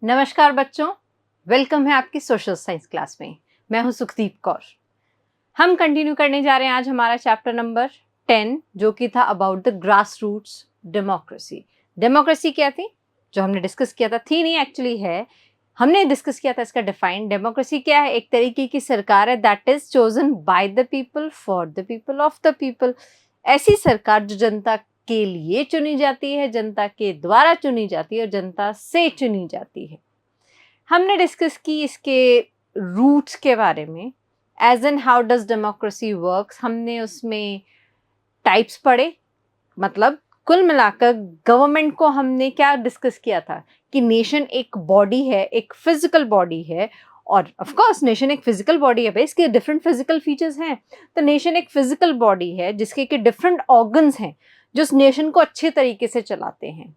नमस्कार बच्चों, वेलकम है आपकी सोशल साइंस क्लास में। मैं हूं सुखदीप कौर। हम कंटिन्यू करने जा रहे हैं आज हमारा चैप्टर नंबर 10 जो कि था about the grassroots democracy. Democracy क्या थी जो हमने डिस्कस किया था, थी नहीं एक्चुअली है, हमने डिस्कस किया था इसका डिफाइन। डेमोक्रेसी क्या है? एक तरीके की सरकार है that is chosen by the people for the people of the people. ऐसी सरकार जो जनता के लिए चुनी जाती है, जनता के द्वारा चुनी जाती है और जनता से चुनी जाती है। हमने डिस्कस की इसके रूट्स के बारे में, as an how does democracy works. हमने उसमें टाइप्स पढ़े, मतलब कुल मिलाकर गवर्नमेंट को हमने क्या डिस्कस किया था कि नेशन एक बॉडी है, एक फिजिकल बॉडी है। और ऑफ कोर्स नेशन एक फिजिकल बॉडी है भाई, इसके डिफरेंट फिजिकल फीचर्स हैं। तो नेशन एक फिजिकल बॉडी है जिसके के डिफरेंट ऑर्गन्स हैं जो उस नेशन को अच्छे तरीके से चलाते हैं।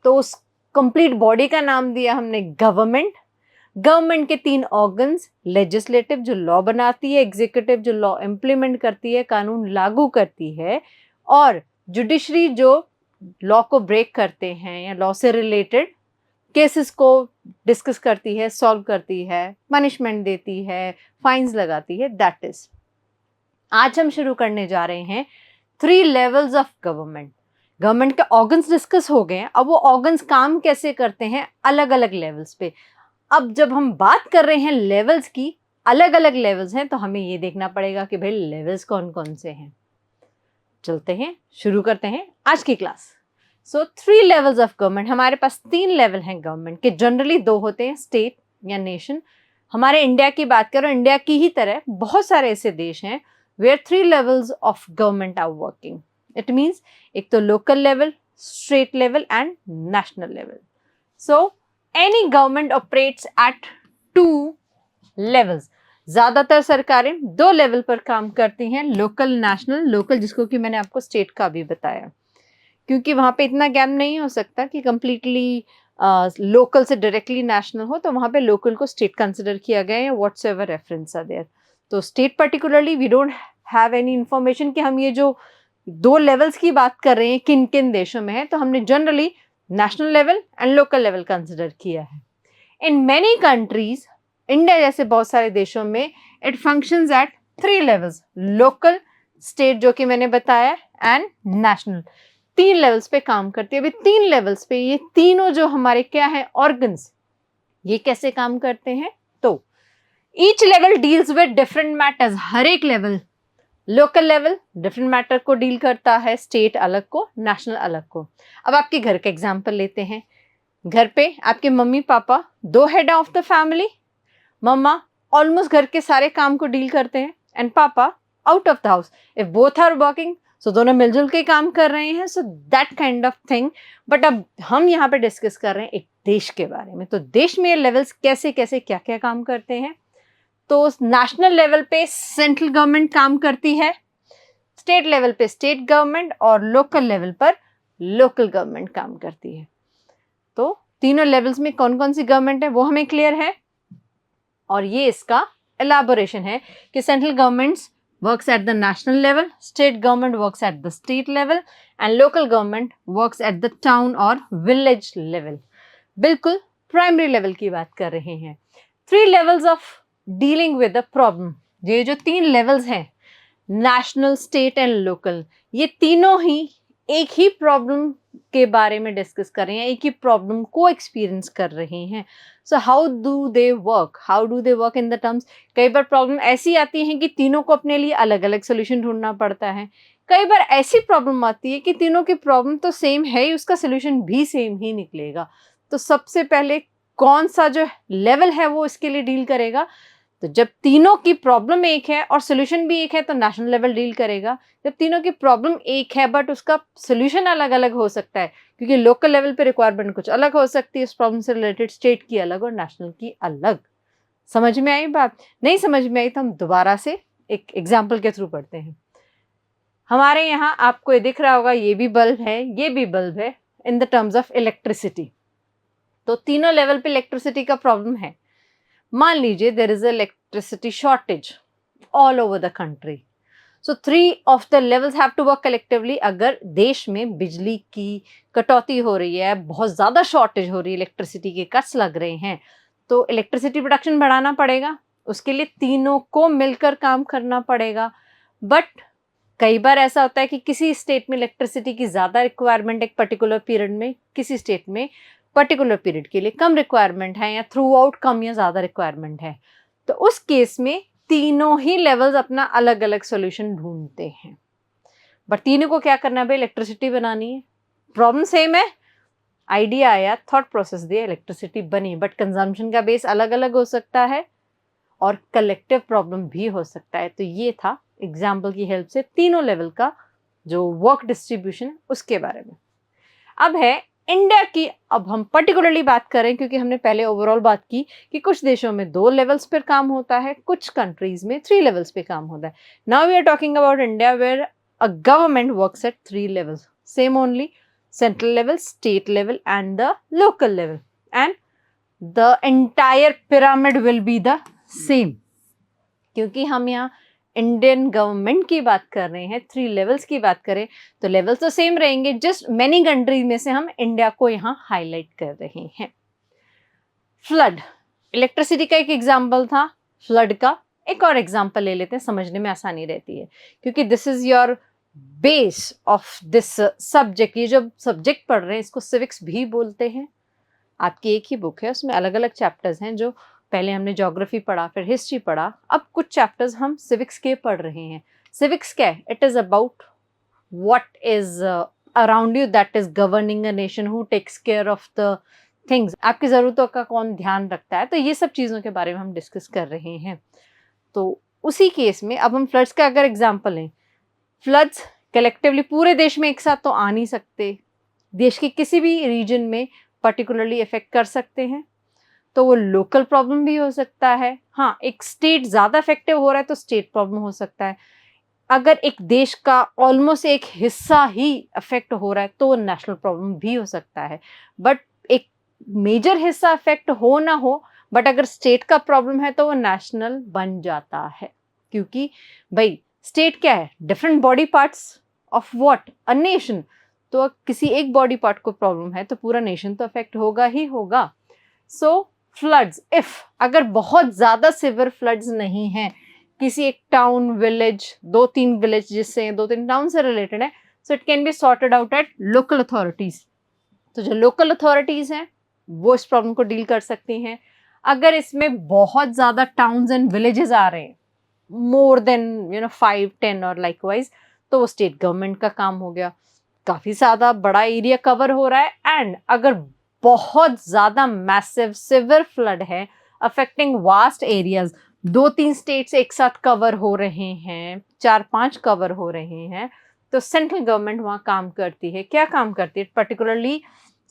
तो उस कंप्लीट बॉडी का नाम दिया हमने गवर्नमेंट। गवर्नमेंट के 3 ऑर्गन्स, लेजिस्लेटिव जो लॉ बनाती है, एग्जीक्यूटिव जो लॉ इम्प्लीमेंट करती है, कानून लागू करती है, और जुडिशरी जो लॉ को ब्रेक करते हैं या लॉ से रिलेटेड केसेस को डिस्कस करती है, सॉल्व करती है, पनिशमेंट देती है, फाइन्स लगाती है। दैट इज आज हम शुरू करने जा रहे हैं 3 लेवल्स ऑफ गवर्नमेंट। गवर्नमेंट के ऑर्गन्स डिस्कस हो गए हैं, अब वो ऑर्गन्स काम कैसे करते हैं अलग अलग लेवल्स पे। अब जब हम बात कर रहे हैं लेवल्स की, अलग अलग लेवल्स हैं, तो हमें ये देखना पड़ेगा कि भाई लेवल्स कौन कौन से हैं। चलते हैं, शुरू करते हैं आज की class. So 3 levels of government. हमारे पास 3 लेवल हैं गवर्नमेंट के, जनरली 2 होते हैं, स्टेट या नेशन। हमारे इंडिया की बात करो, इंडिया की ही तरह बहुत सारे ऐसे देश हैं where 3 levels of government are working. It means एक तो local level, state level and national level. So any government operates at 2 levels। ज्यादातर सरकारें 2 लेवल पर काम करती हैं, लोकल, नेशनल। लोकल जिसको कि मैंने आपको स्टेट का भी बताया, क्योंकि वहां पे इतना गैप नहीं हो सकता कि कंप्लीटली लोकल से डायरेक्टली नेशनल हो, तो वहां पे लोकल को स्टेट कंसिडर किया गया है, व्हाट्सएवर रेफरेंस आर देयर। तो state particularly we don't have any information कि हम ये जो 2 लेवल्स की बात कर रहे हैं किन किन देशों में है, तो हमने generally national level and local level consider किया है। इन मेनी कंट्रीज, इंडिया जैसे बहुत सारे देशों में, it functions eight 3 levels, local, state जो कि मैंने बताया, एंड नेशनल। 3 लेवल्स पे काम करती है। अभी 3 लेवल्स पे ये तीनों जो हमारे क्या है ऑर्गन्स, ये कैसे काम करते हैं? तो each level deals with different matters. हर एक level, local level different matter को डील करता है, स्टेट अलग को, नेशनल अलग को। अब आपके घर का एग्जांपल लेते हैं। घर पे आपके mummy papa 2 head of the family. Mama almost घर के सारे काम को डील करते हैं एंड पापा out of the house. If both are working, so दोनों मिलजुल के काम कर रहे हैं, so that kind of thing. But अब हम यहाँ पे डिस्कस कर रहे हैं एक देश के बारे में। तो देश में लेवल्स कैसे कैसे क्या क्या काम करते हैं। तो नेशनल लेवल पे सेंट्रल गवर्नमेंट काम करती है, स्टेट लेवल पे स्टेट गवर्नमेंट, और लोकल लेवल पर लोकल गवर्नमेंट काम करती है। तो तीनों लेवल्स में कौन कौन सी गवर्नमेंट है वो हमें क्लियर है, और ये इसका एलाबोरेशन है कि central government works eight the national level, state government works eight the state level, and local government works at the town और विलेज लेवल। बिल्कुल प्राइमरी लेवल की बात कर रहे हैं। 3 levels of dealing with the problem. ये जो 3 levels हैं, नेशनल, स्टेट एंड लोकल, ये तीनों ही एक ही प्रॉब्लम के बारे में डिस्कस कर रहे हैं, एक ही प्रॉब्लम को एक्सपीरियंस कर रहे हैं। So how do they work in the terms. कई बार प्रॉब्लम ऐसी आती है कि तीनों को अपने लिए अलग अलग सोल्यूशन ढूंढना पड़ता है। कई बार ऐसी प्रॉब्लम आती है कि तीनों की प्रॉब्लम तो सेम है ही, उसका सोल्यूशन भी सेम ही निकलेगा। तो सबसे पहले कौन सा जो लेवल है वो इसके लिए डील करेगा? तो जब तीनों की प्रॉब्लम एक है और सोल्यूशन भी एक है तो नेशनल लेवल डील करेगा। जब तीनों की प्रॉब्लम एक है बट उसका सोल्यूशन अलग अलग हो सकता है, क्योंकि लोकल लेवल पे रिक्वायरमेंट कुछ अलग हो सकती है उस प्रॉब्लम से रिलेटेड, स्टेट की अलग और नेशनल की अलग। समझ में आई बात? नहीं समझ में आई तो हम दोबारा से एक एग्जाम्पल के थ्रू पढ़ते हैं। हमारे यहाँ आपको ये दिख रहा होगा, ये भी बल्ब है, ये भी बल्ब है, इन द टर्म्स ऑफ इलेक्ट्रिसिटी। तो तीनों लेवल पे इलेक्ट्रिसिटी का प्रॉब्लम है। मान लीजिए there is electricity shortage all over the country. So 3 of the levels have to work collectively. अगर देश में बिजली की कटौती हो रही है, बहुत ज़्यादा शॉर्टेज हो रही है, इलेक्ट्रिसिटी के कट्स लग रहे हैं, तो इलेक्ट्रिसिटी प्रोडक्शन बढ़ाना पड़ेगा, उसके लिए तीनों को मिलकर काम करना पड़ेगा। बट कई बार ऐसा होता है कि किसी स्टेट में इलेक्ट्रिसिटी की ज़्यादा रिक्वायरमेंट एक पर्टिकुलर पीरियड में, किसी स्टेट में पर्टिकुलर पीरियड के लिए कम रिक्वायरमेंट है, या थ्रू आउट कम या ज़्यादा रिक्वायरमेंट है। तो उस केस में तीनों ही लेवल्स अपना अलग अलग सोल्यूशन ढूंढते हैं। बट तीनों को क्या करना है भाई, इलेक्ट्रिसिटी बनानी है, प्रॉब्लम सेम है, आइडिया आया, थॉट प्रोसेस दिया, इलेक्ट्रिसिटी बनी, बट कंजम्पशन का बेस अलग अलग हो सकता है और कलेक्टिव प्रॉब्लम भी हो सकता है। तो ये था एग्जाम्पल की हेल्प से तीनों लेवल का जो वर्क डिस्ट्रीब्यूशन है उसके बारे में। अब है इंडिया की, अब हम पर्टिकुलरली बात करें क्योंकि हमने पहले ओवरऑल बात की कि कुछ देशों में 2 लेवल्स पर काम होता है, कुछ कंट्रीज में 3 लेवल्स पे काम होता है। Now we are talking about India where a government works at 3 levels, same only, central level, state level and the local level, and the entire pyramid will be the same। क्योंकि हम यहाँ Indian government की बात कर रहे हैं, 3 levels की बात करें तो लेवल्स तो सेम रहेंगे, जस्ट मैनी कंट्रीज में से हम इंडिया को यहाँ हाईलाइट कर रहे हैं। फ्लड, इलेक्ट्रिसिटी का एक एग्जाम्पल था, फ्लड का एक और एग्जाम्पल ले लेते हैं, समझने में आसानी रहती है क्योंकि this is your base of this subject. ये जो सब्जेक्ट पढ़ रहे हैं इसको सिविक्स भी बोलते हैं। आपकी एक ही बुक है, उसमें अलग अलग चैप्टर्स हैं, जो पहले हमने ज्योग्राफी पढ़ा, फिर हिस्ट्री पढ़ा, अब कुछ चैप्टर्स हम सिविक्स के पढ़ रहे हैं। सिविक्स क्या है? It is about what is around you, that is governing a nation, who takes care of the things, आपकी ज़रूरतों का कौन ध्यान रखता है। तो ये सब चीज़ों के बारे में हम डिस्कस कर रहे हैं। तो उसी केस में अब हम फ्लड्स का अगर एग्जाम्पल लें, फ्लड्स कलेक्टिवली पूरे देश में एक साथ तो आ नहीं सकते, देश के किसी भी रीजन में पर्टिकुलरली इफेक्ट कर सकते हैं, तो वो लोकल प्रॉब्लम भी हो सकता है। हाँ, एक स्टेट ज़्यादा इफेक्टिव हो रहा है तो स्टेट प्रॉब्लम हो सकता है। अगर एक देश का ऑलमोस्ट एक हिस्सा ही अफेक्ट हो रहा है तो वो नेशनल प्रॉब्लम भी हो सकता है। बट एक मेजर हिस्सा अफेक्ट हो ना हो, बट अगर स्टेट का प्रॉब्लम है तो वो नेशनल बन जाता है, क्योंकि भाई स्टेट क्या है? Different body parts of what? A nation. तो किसी एक बॉडी पार्ट को प्रॉब्लम है तो पूरा नेशन तो अफेक्ट होगा ही होगा। सो फ्लड्स, इफ अगर बहुत ज़्यादा सिवियर फ्लड्स नहीं हैं, किसी एक टाउन, विलेज, 2-3 विलेज जिससे 2-3 टाउन से रिलेटेड है, so it can be sorted out at local authorities. तो जो लोकल अथॉरिटीज़ हैं वो इस प्रॉब्लम को डील कर सकती हैं। अगर इसमें बहुत ज़्यादा टाउन्स एंड विलेजेस आ रहे हैं, मोर देन 5-10 और लाइकवाइज, तो वो स्टेट गवर्नमेंट का काम हो गया। काफ़ी ज़्यादा बड़ा एरिया कवर हो रहा है, एंड अगर बहुत ज़्यादा मैसिव सिवियर फ्लड है अफेक्टिंग वास्ट एरियाज, 2-3 स्टेट्स एक साथ कवर हो रहे हैं, 4-5 कवर हो रहे हैं, तो सेंट्रल गवर्नमेंट वहाँ काम करती है। क्या काम करती है? Particularly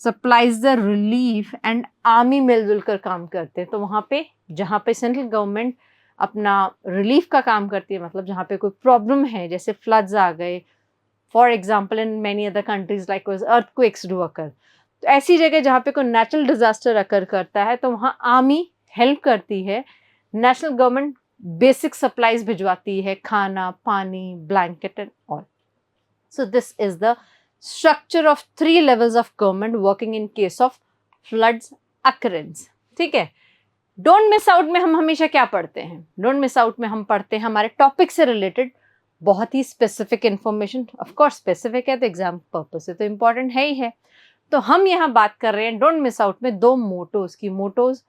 supplies the relief, and army मिलजुल कर काम करते हैं। तो वहाँ पे जहाँ पे सेंट्रल गवर्नमेंट अपना रिलीफ का काम करती है, मतलब जहाँ पे कोई प्रॉब्लम है, जैसे फ्लड्स आ गए, for example in many other countries like earthquakes do occur, तो ऐसी जगह जहाँ पे कोई नेचुरल डिजास्टर अकर करता है तो वहाँ आर्मी हेल्प करती है, नेशनल गवर्नमेंट बेसिक सप्लाईज भिजवाती है, खाना, पानी, blanket and all. So this is the structure of 3 levels of government working in case of floods occurrence. ठीक है, डोंट मिस आउट में हम हमेशा क्या पढ़ते हैं? डोंट मिस आउट में हम पढ़ते हैं हमारे टॉपिक से रिलेटेड बहुत ही स्पेसिफिक इन्फॉर्मेशन। ऑफकोर्स स्पेसिफिक है तो एग्जाम पर्पज से तो इम्पॉर्टेंट है ही है। तो हम यहाँ बात कर रहे हैं डोंट मिस आउट में 2 मोटोज की। मोटोज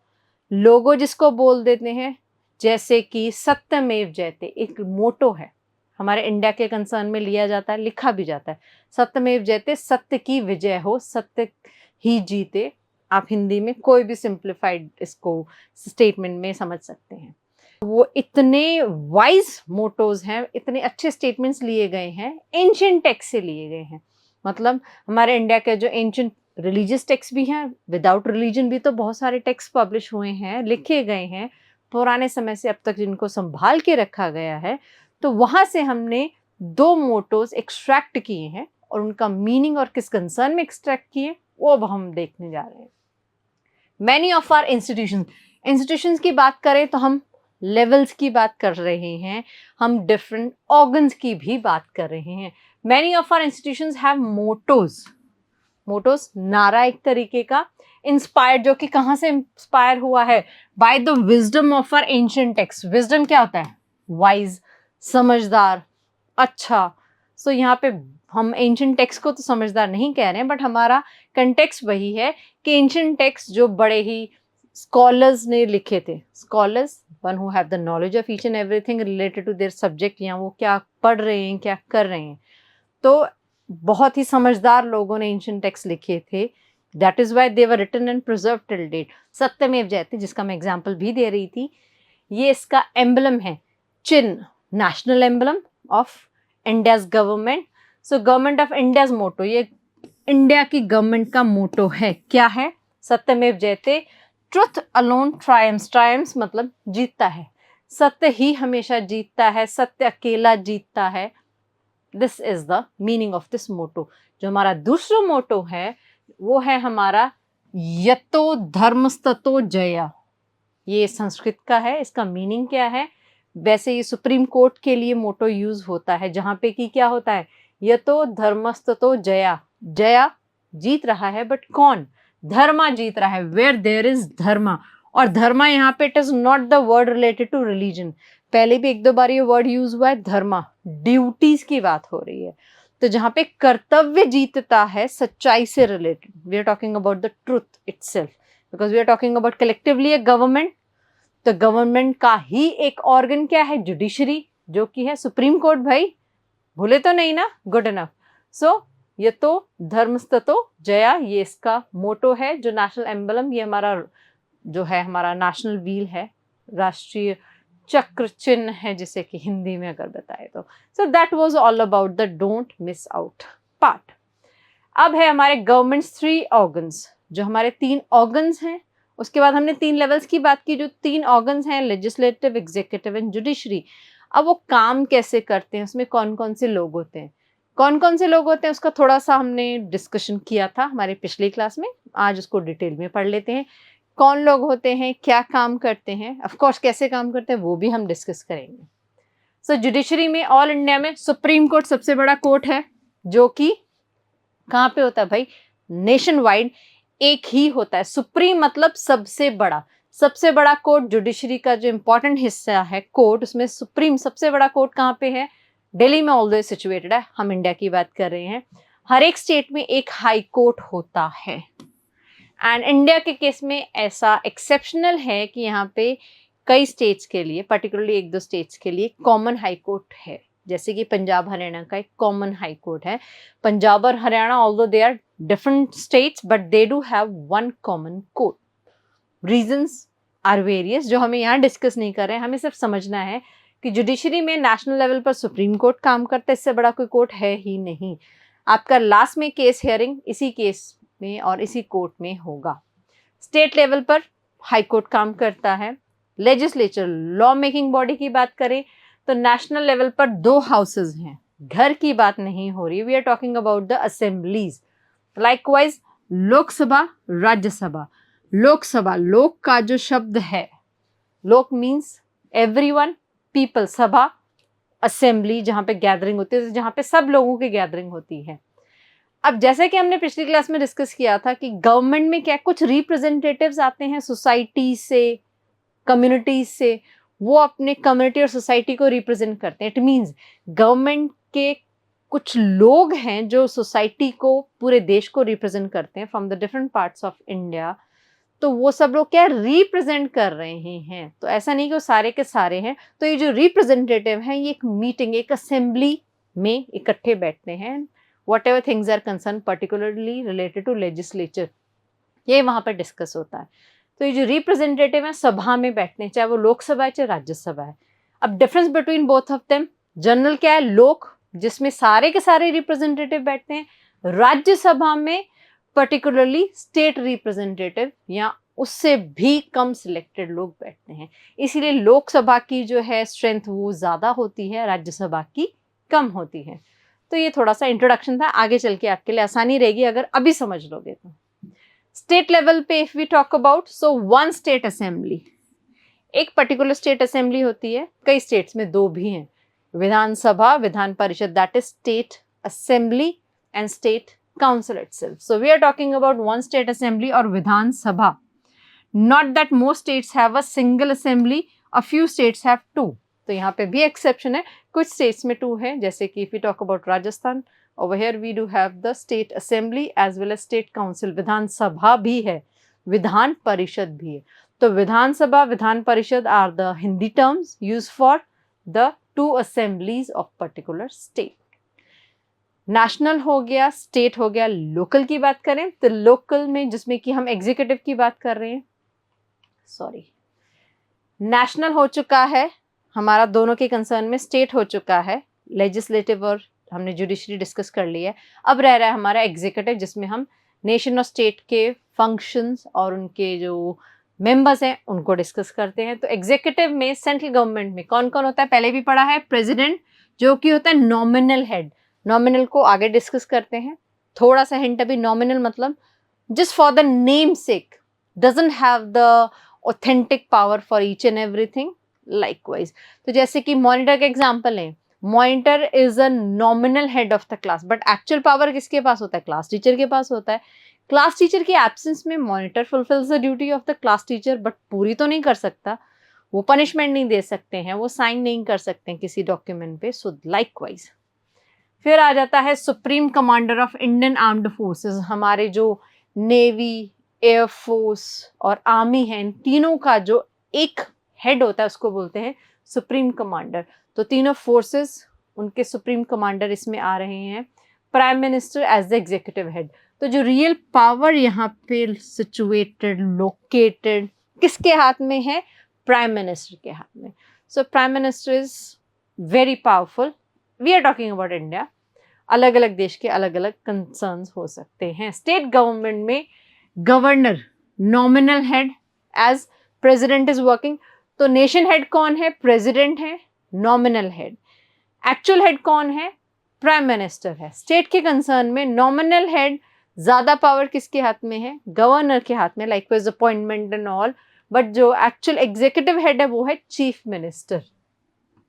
लोगो जिसको बोल देते हैं, जैसे कि सत्यमेव जयते एक मोटो है, हमारे इंडिया के कंसर्न में लिया जाता है, लिखा भी जाता है, सत्यमेव जयते, सत्य की विजय हो, सत्य ही जीते। आप हिंदी में कोई भी सिंप्लीफाइड इसको स्टेटमेंट में समझ सकते हैं। वो इतने वाइज मोटोज हैं, इतने अच्छे स्टेटमेंट्स लिए गए हैं, एंशिएंट टेक्स्ट से लिए गए हैं। मतलब हमारे इंडिया के जो एंशिएंट रिलीजियस टेक्स्ट भी हैं, विदाउट रिलीजन भी तो बहुत सारे टेक्स्ट पब्लिश हुए हैं, लिखे गए हैं पुराने समय से अब तक, जिनको संभाल के रखा गया है। तो वहाँ से हमने 2 मोटोज एक्सट्रैक्ट किए हैं, और उनका मीनिंग और किस कंसर्न में एक्सट्रैक्ट किए वो अब हम देखने जा रहे हैं। मैनी ऑफ आर इंस्टीट्यूशंस की बात करें तो हम लेवल्स की बात कर रहे हैं, हम डिफरेंट ऑर्गन्स की भी बात कर रहे हैं. Many of our institutions have mottos. Mottos नारा एक तरीके का, इंस्पायर्ड, जो कि कहाँ से इंस्पायर हुआ है? By the wisdom of our ancient text. Wisdom क्या होता है? वाइज, समझदार, अच्छा. सो यहाँ पे हम एंशिएंट टेक्स्ट को तो समझदार नहीं कह रहे हैं, बट हमारा कंटेक्स्ट वही है कि एंशिएंट टेक्स्ट जो बड़े ही स्कॉलर्स ने लिखे थे, scholars one who have the knowledge of each and everything related to their subject, या वो क्या पढ़ रहे हैं, क्या कर रहे हैं. तो बहुत ही समझदार लोगों ने एंशिएंट टेक्स्ट लिखे थे. That is why they were written and preserve till date. सत्यमेव जयते, जिसका मैं एग्जाम्पल भी दे रही थी, ये इसका एम्बलम है, चिन्ह, national emblem of India's government. So government of India's motto, ये इंडिया की गवर्नमेंट का मोटो है. क्या है? सत्यमेव जयते, ट्रुथ अलोन ट्रायम्स. ट्रायम्स मतलब जीतता है, सत्य ही हमेशा जीतता है, सत्य अकेला जीतता है. This is the meaning of this motto. जो हमारा दूसरा मोटो है वो है हमारा यतो धर्मस्ततो जया. ये संस्कृत का है. इसका मीनिंग क्या है? वैसे ये सुप्रीम कोर्ट के लिए मोटो यूज होता है, जहां पे कि क्या होता है? यतो धर्मस्ततो जया. जया जीत रहा है, बट कौन? धर्मा जीत रहा है. Where there is dharma. और धर्मा यहाँ पे it is not the word related to religion. पहले भी एक दो बार ये वर्ड यूज हुआ है, धर्मा. ड्यूटीज की बात हो रही है. तो जहां पे कर्तव्य जीतता है सच्चाई से related, we are talking about the truth itself, because we are talking about collectively a government. तो गवर्नमेंट का ही एक ऑर्गन क्या है? जुडिशरी, जो कि है सुप्रीम कोर्ट. भाई भूले तो नहीं ना? Good enough. सो ये तो धर्मस्ततो जया, ये इसका मोटो है. जो नेशनल एम्बलम, ये हमारा जो है हमारा नेशनल व्हील है, राष्ट्रीय चक्र चिन्ह है, जिसे कि हिंदी में अगर बताए तो. So that was all about the don't miss out part. अब है हमारे गवर्नमेंट्स 3 ऑर्गन्स. जो हमारे 3 ऑर्गन्स हैं, उसके बाद हमने 3 लेवल्स की बात की. जो 3 ऑर्गन्स हैं, लेजिस्लेटिव, एग्जीक्यूटिव एंड जुडिशरी. अब वो काम कैसे करते हैं, उसमें कौन कौन से लोग होते हैं, कौन कौन से लोग होते हैं, उसका थोड़ा सा हमने डिस्कशन किया था हमारे पिछली क्लास में. आज उसको डिटेल में पढ़ लेते हैं. कौन लोग होते हैं, क्या काम करते हैं, ऑफ कोर्स कैसे काम करते हैं वो भी हम डिस्कस करेंगे. सो जुडिशरी में ऑल इंडिया में सुप्रीम कोर्ट सबसे बड़ा कोर्ट है, जो कि कहाँ पे होता है भाई? नेशन वाइड एक ही होता है. सुप्रीम मतलब सबसे बड़ा. सबसे बड़ा कोर्ट जुडिशरी का जो इंपॉर्टेंट हिस्सा है कोर्ट, उसमें सुप्रीम सबसे बड़ा कोर्ट कहाँ पे है? दिल्ली में ऑलवेज सिचुएटेड है. हम इंडिया की बात कर रहे हैं. हर एक स्टेट में एक हाई कोर्ट होता है. एंड इंडिया के केस में ऐसा एक्सेप्शनल है कि यहाँ पे कई स्टेट्स के लिए, पर्टिकुलरली 1-2 स्टेट्स के लिए कॉमन हाई कोर्ट है. जैसे कि पंजाब हरियाणा का एक कॉमन हाई कोर्ट है. पंजाब और Haryana although they are different states, but they do have one common court. Reasons are various, जो हमें यहाँ डिस्कस नहीं कर रहे हैं. हमें सिर्फ समझना है कि जुडिशरी में नेशनल लेवल पर सुप्रीम कोर्ट काम करता है. इससे बड़ा कोई कोर्ट है ही नहीं. आपका लास्ट में केस हियरिंग इसी केस में और इसी कोर्ट में होगा. स्टेट लेवल पर हाई कोर्ट काम करता है. लेजिस्लेचर, लॉ मेकिंग बॉडी की बात करें तो नेशनल लेवल पर 2 हाउसेज हैं. घर की बात नहीं हो रही. We are talking about the assemblies. Likewise Lok Sabha, Rajya Sabha. Lok Sabha, लोक का जो शब्द है, लोक मीन्स एवरीवन, पीपल. सभा, असेंबली, जहां पे गैदरिंग होती है, जहां पे सब लोगों की गैदरिंग होती है. अब जैसे कि हमने पिछली क्लास में डिस्कस किया था कि गवर्नमेंट में क्या कुछ रिप्रेजेंटेटिव्स आते हैं सोसाइटी से, कम्युनिटीज से. वो अपने कम्युनिटी और सोसाइटी को रिप्रेजेंट करते हैं. इट मींस गवर्नमेंट के कुछ लोग हैं जो सोसाइटी को, पूरे देश को रिप्रेजेंट करते हैं from the different parts of India. तो वो सब लोग क्या रिप्रेजेंट कर रहे हैं. तो ऐसा नहीं कि वो सारे के सारे हैं. तो ये जो रिप्रेजेंटेटिव हैं, ये एक मीटिंग, एक असेंबली में इकट्ठे बैठते हैं. whatever things are concerned particularly related to legislature, ये वहाँ पर डिस्कस होता है. तो ये जो रिप्रेजेंटेटिव है सभा में बैठते हैं, चाहे वो लोकसभा है चाहे राज्यसभा है. अब difference between both of them, general क्या है? लोक, जिसमें सारे के सारे रिप्रेजेंटेटिव बैठते हैं. राज्यसभा में पर्टिकुलरली स्टेट रिप्रेजेंटेटिव या उससे भी कम सिलेक्टेड लोग बैठते हैं. इसीलिए लोकसभा की जो है स्ट्रेंथ वो ज़्यादा होती है, राज्यसभा की कम होती है. तो ये थोड़ा सा इंट्रोडक्शन था. आगे चल के आपके लिए आसानी रहेगी अगर अभी समझ लोगे तो. स्टेट लेवल पे if we talk about, so 1 state assembly, एक पर्टिकुलर स्टेट असेंबली होती है, कई स्टेट्स में दो भी हैं, विधानसभा, Vidhan Parishad, that is state assembly and state council itself. So we are talking about one state assembly or Vidhan Sabha. Not that most states have a single assembly, a few states have two. तो यहाँ पे भी exception है, कुछ states में to है, जैसे कि if we talk about Rajasthan, over here we do have the state assembly as well as state council. Vidhan Sabha भी है, विधान परिषद भी है. तो Vidhan Sabha, Vidhan Parishad are the Hindi terms used for the two assemblies of particular state. National हो गया, स्टेट हो गया. Local की बात करें तो लोकल में जिसमें कि हम एग्जीक्यूटिव की बात कर रहे हैं, सॉरी, नेशनल हो चुका है हमारा, दोनों के कंसर्न में स्टेट हो चुका है, लेजिस्लेटिव और हमने जुडिशरी डिस्कस कर लिया है. अब रह रहा है हमारा एग्जीक्यूटिव, जिसमें हम नेशन और स्टेट के फंक्शंस और उनके जो मेंबर्स हैं उनको डिस्कस करते हैं. तो एग्जीक्यूटिव में सेंट्रल गवर्नमेंट में कौन कौन होता है, पहले भी पढ़ा है, प्रेसिडेंट जो कि होता है नॉमिनल हेड. नॉमिनल को आगे डिस्कस करते हैं. थोड़ा सा हिंट अभी, नॉमिनल मतलब just for the name sec, doesn't have the authentic power for each and everything. Likewise तो जैसे कि मॉनिटर का एग्जांपल है, monitor is a nominal head of the class, but actual power किसके पास होता है, क्लास टीचर के पास होता है. क्लास टीचर की एब्सेंस में monitor fulfils the duty of the class teacher, but पूरी तो नहीं कर सकता, वो पनिशमेंट नहीं दे सकते हैं, वो साइन नहीं कर सकते हैं किसी डॉक्यूमेंट पे. सो लाइकवाइज फिर आ जाता है supreme commander of Indian armed forces. हमारे जो नेवी, एयरफोर्स और आर्मी है, इन तीनों का जो एक हेड होता है उसको बोलते हैं सुप्रीम कमांडर. तो तीनों फोर्सेस, उनके सुप्रीम कमांडर इसमें आ रहे हैं. Prime minister as the executive head. तो जो रियल पावर यहाँ पे सिचुएटेड, लोकेटेड किसके हाथ में है, प्राइम मिनिस्टर के हाथ में. So prime minister is very powerful. We are talking about India. अलग अलग देश के अलग अलग कंसर्न्स हो सकते हैं. स्टेट गवर्नमेंट में governor nominal head as president is working. तो नेशन हेड कौन है, प्रेसिडेंट है, नॉमिनल हेड. एक्चुअल हेड कौन है, प्राइम मिनिस्टर है. स्टेट के कंसर्न में नॉमिनल हेड, ज्यादा पावर किसके हाथ में है, गवर्नर के हाथ में, likewise appointment and all. But जो एक्चुअल एग्जीक्यूटिव हेड है वो है chief minister.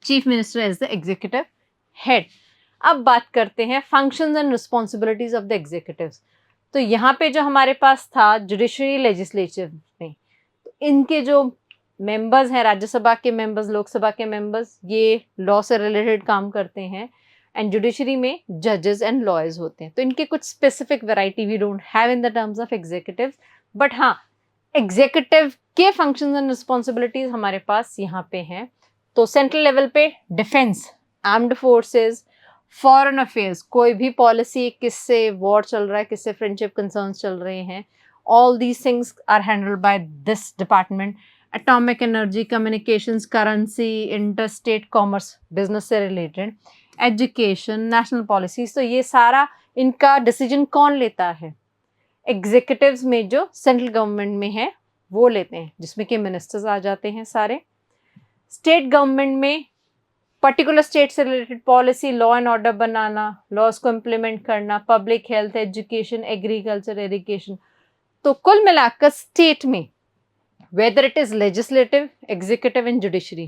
Chief minister as the executive head. अब बात करते हैं functions and responsibilities of the executives. तो यहाँ पे जो हमारे पास था जुडिशरी लेजिस्लेचर में, तो इनके जो मेंबर्स हैं, राज्यसभा के मेंबर्स, लोकसभा के मेंबर्स, ये लॉ से रिलेटेड काम करते हैं. एंड जुडिशरी में जजेस एंड लॉयर्स होते हैं. तो इनके कुछ specific variety we don't have in the terms of executive, but हाँ, एग्जीक्यूटिव के फंक्शंस एंड रिस्पॉन्सिबिलिटीज हमारे पास यहाँ पे हैं. तो सेंट्रल लेवल पे defence, armed forces, foreign affairs, कोई भी पॉलिसी, किससे वॉर चल रहा है, किससे फ्रेंडशिप कंसर्न्स चल रहे हैं, all these things are handled by this department. Atomic energy, communications, currency, interstate commerce, business से रिलेटेड, एजुकेशन, नेशनल पॉलिसीज. तो ये सारा इनका डिसीजन कौन लेता है, एग्जीक्यूटिव्स में जो सेंट्रल गवर्नमेंट में है वो लेते हैं, जिसमें कि मिनिस्टर्स आ जाते हैं सारे. स्टेट गवर्नमेंट में पर्टिकुलर स्टेट से related policy, law and order बनाना, लॉज को इम्प्लीमेंट करना, public health, education, agriculture, irrigation. तो कुल मिलाकर स्टेट में whether it is legislative, executive and judiciary,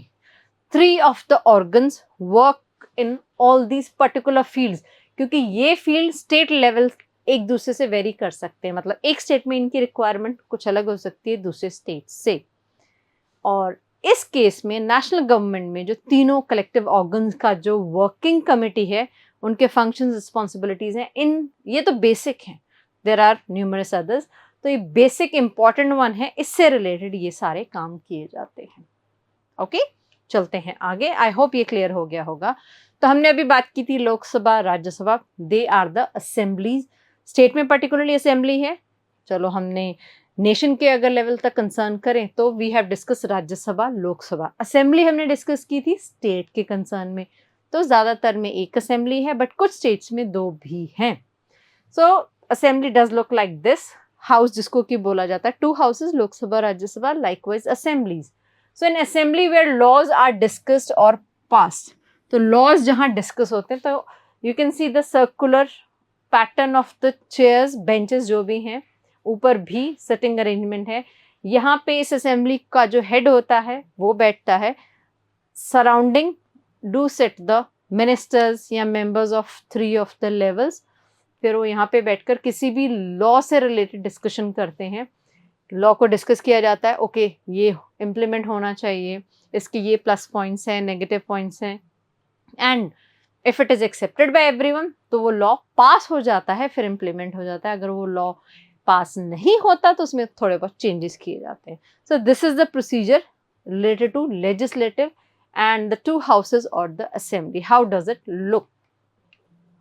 three of the organs work in all these particular fields. क्योंकि ये फील्ड स्टेट लेवल एक दूसरे से वेरी कर सकते हैं, मतलब एक स्टेट में इनकी रिक्वायरमेंट कुछ अलग हो सकती है दूसरे स्टेट से. और इस केस में नेशनल गवर्नमेंट में जो तीनों कलेक्टिव ऑर्गन्स का जो वर्किंग कमेटी है, उनके फंक्शंस, रिस्पॉन्सिबिलिटीज हैं, इन ये तो बेसिक हैं, देयर आर न्यूमरस अदर्स. तो ये बेसिक इंपॉर्टेंट वन है, इससे रिलेटेड ये सारे काम किए जाते हैं. ओके, चलते हैं आगे. आई होप ये क्लियर हो गया होगा. तो हमने अभी बात की थी Lok Sabha, Rajya Sabha, they are the assemblies. State में पर्टिकुलरली असेंबली है. चलो, हमने नेशन के अगर लेवल तक कंसर्न करें तो we have discuss Rajya Sabha, Lok Sabha. Assembly हमने डिस्कस की थी स्टेट के कंसर्न में. तो ज़्यादातर में एक असेंबली है, बट कुछ स्टेट्स में दो भी हैं. So assembly does look like this. House जिसको कि बोला जाता है, two houses, Lok Sabha, Rajya Sabha, likewise assemblies. So in assembly where laws are discussed और पास्ड. तो लॉज जहाँ डिस्कस होते हैं, तो you can see the circular pattern of the chairs, benches जो भी हैं, ऊपर भी सिटिंग अरेंजमेंट है. यहाँ पे इस असेंबली का जो हेड होता है वो बैठता है, surrounding do sit the ministers या members of 3 of the levels. फिर वो यहाँ पे बैठकर किसी भी लॉ से रिलेटेड डिस्कशन करते हैं, लॉ को डिस्कस किया जाता है, ओके ये इम्प्लीमेंट होना चाहिए, इसके ये प्लस पॉइंट्स हैं, नेगेटिव पॉइंट्स हैं, and if it is accepted by everyone तो वो लॉ पास हो जाता है, फिर इम्प्लीमेंट हो जाता है। अगर वो लॉ पास नहीं होता तो उसमें थोड़े बहुत चेंजेस किए जाते हैं। So this is the procedure related to legislative and the 2 houses और the assembly. How does it look,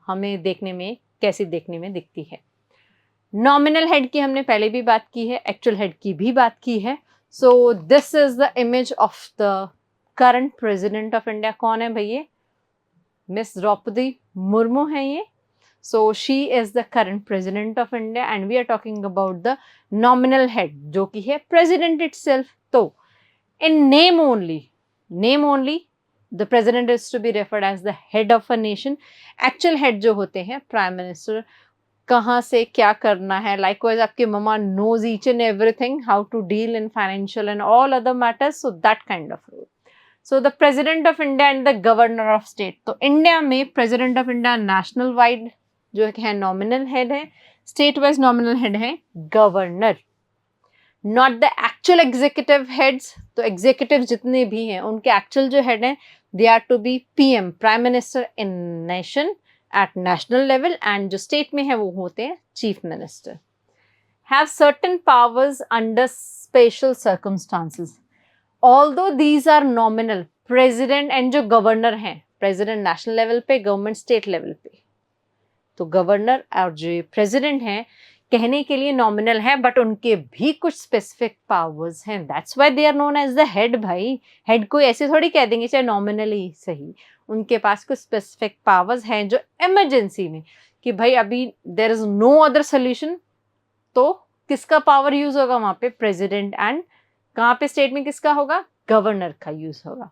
हमें देखने में कैसी देखने में दिखती है। नॉमिनल हेड की हमने पहले भी बात की है, एक्चुअल हेड की भी बात की है। सो this is the image of the current president of India. कौन है भैया? मिस द्रौपदी मुर्मू है ये। So she is the current president of India and we are talking about the nominal head जो कि है president itself। तो in name only the president is to be referred as the head of a nation। actual head जो होते हैं prime minister, कहाँ से क्या करना है, likewise आपके mama knows each and everything how to deal in financial and all other matters, so that kind of role। So the president of India and the governor of state। तो India में president of India national wide जो है nominal head है, state wise nominal head है governor, not the actual executive heads. तो executive जितने भी हैं उनके एक्चुअल जो हेड हैं they are to be PM, prime minister in nation at national level, and जो स्टेट में है वो होते हैं chief minister. Have certain powers under special circumstances. Although these are nominal, president and जो गवर्नर हैं, प्रेसिडेंट नेशनल लेवल पे, government state level पे, तो गवर्नर और जो प्रेसिडेंट हैं कहने के लिए नॉमिनल है, बट उनके भी कुछ स्पेसिफिक पावर्स हैं। That's why they are known as the head. भाई हेड को ऐसे थोड़ी कह देंगे चाहे नॉमिनली सही, उनके पास कुछ स्पेसिफिक पावर्स हैं जो इमरजेंसी में कि भाई अभी there is no other solution, तो किसका पावर यूज होगा वहां पे? प्रेसिडेंट। एंड कहाँ पे स्टेट में किसका होगा? गवर्नर का यूज होगा।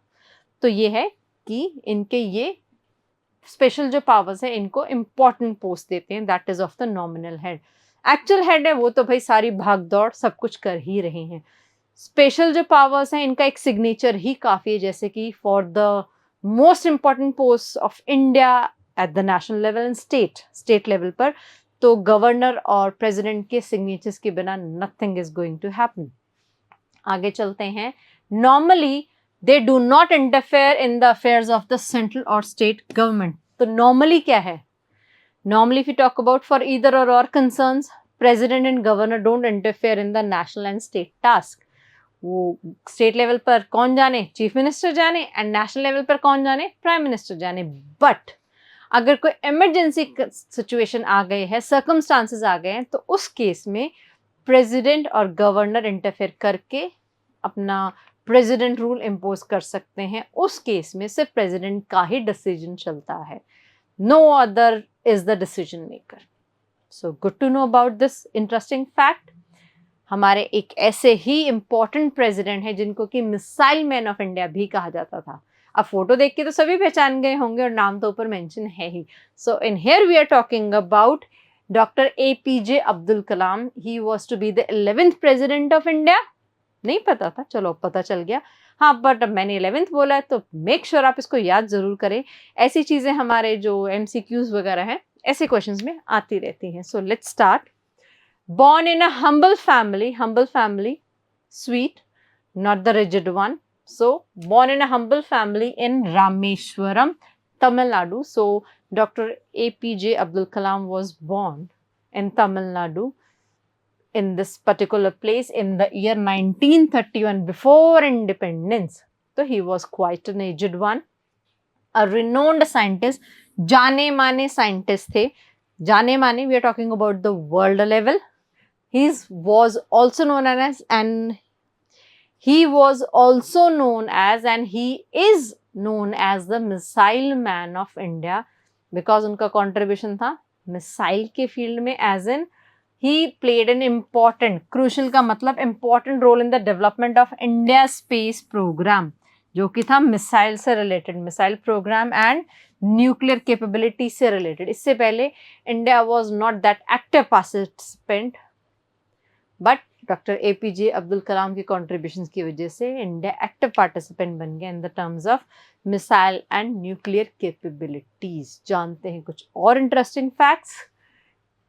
तो ये है कि इनके ये स्पेशल जो पावर्स है इनको इंपॉर्टेंट पोस्ट देते हैं, that is of the nominal head. Actual head है वो तो भाई सारी भाग दौड़ सब कुछ कर ही रहे हैं। स्पेशल जो पावर्स हैं इनका एक सिग्नेचर ही काफी है, जैसे कि for the most important post of India at the national level and state level पर, तो गवर्नर और प्रेसिडेंट के सिग्नेचर्स के बिना nothing is going to happen. आगे चलते हैं। Normally they do not interfere in the affairs of the central or state government। तो normally क्या है? Normally if you talk about for either or concerns, president and governor don't interfere in the national and state task। वो state level पर कौन जाने? Chief minister जाने, and national level पर कौन जाने? प्राइम मिनिस्टर जाने। बट अगर कोई इमरजेंसी सिचुएशन आ गए है, सर्कमस्टांसेस आ गए हैं, तो उस केस में प्रेसिडेंट और गवर्नर इंटरफेयर करके अपना प्रेसिडेंट रूल इम्पोज कर सकते हैं। उस केस में सिर्फ प्रेसिडेंट का ही डिसीजन चलता है, no other is the decision maker. So good to know about this interesting fact. हमारे एक ऐसे ही इंपॉर्टेंट प्रेसिडेंट है जिनको कि मिसाइल मैन ऑफ इंडिया भी कहा जाता था। अब फोटो देख के तो सभी पहचान गए होंगे और नाम तो ऊपर मेंशन है ही। So in here we are talking about doctor APJ Abdul Kalam. He was to be the 11th president of India. नहीं पता था, चलो पता चल गया। हाँ, बट अब मैंने 11th बोला है तो मेक श्योर आप इसको याद जरूर करें। ऐसी चीजें हमारे जो MCQs वगैरह हैं ऐसे क्वेश्चंस में आती रहती हैं। So let's start. Born in a humble family, sweet, not the rigid one। So born in a humble family in Rameshwaram, Tamil Nadu। So Dr. APJ Abdul Kalam was born in Tamil Nadu, in this particular place in the year 1931, before independence। So he was quite an aged one, a renowned scientist, जाने माने scientist थे। जाने माने, we are talking about the world level। He was also known as and he is known as the missile man of India, because उनका contribution था missile के field में, as in he played an important, crucial का मतलब important role in the development of India space program, जो कि था missile से रिलेटेड, missile program and nuclear capability से रिलेटेड। इससे पहले India was not that active participant, but doctor APJ Abdul Kalam की कॉन्ट्रीब्यूशंस की वजह से इंडिया एक्टिव पार्टिसिपेंट बन गया इन the terms of missile and nuclear capabilities. जानते हैं कुछ और interesting facts.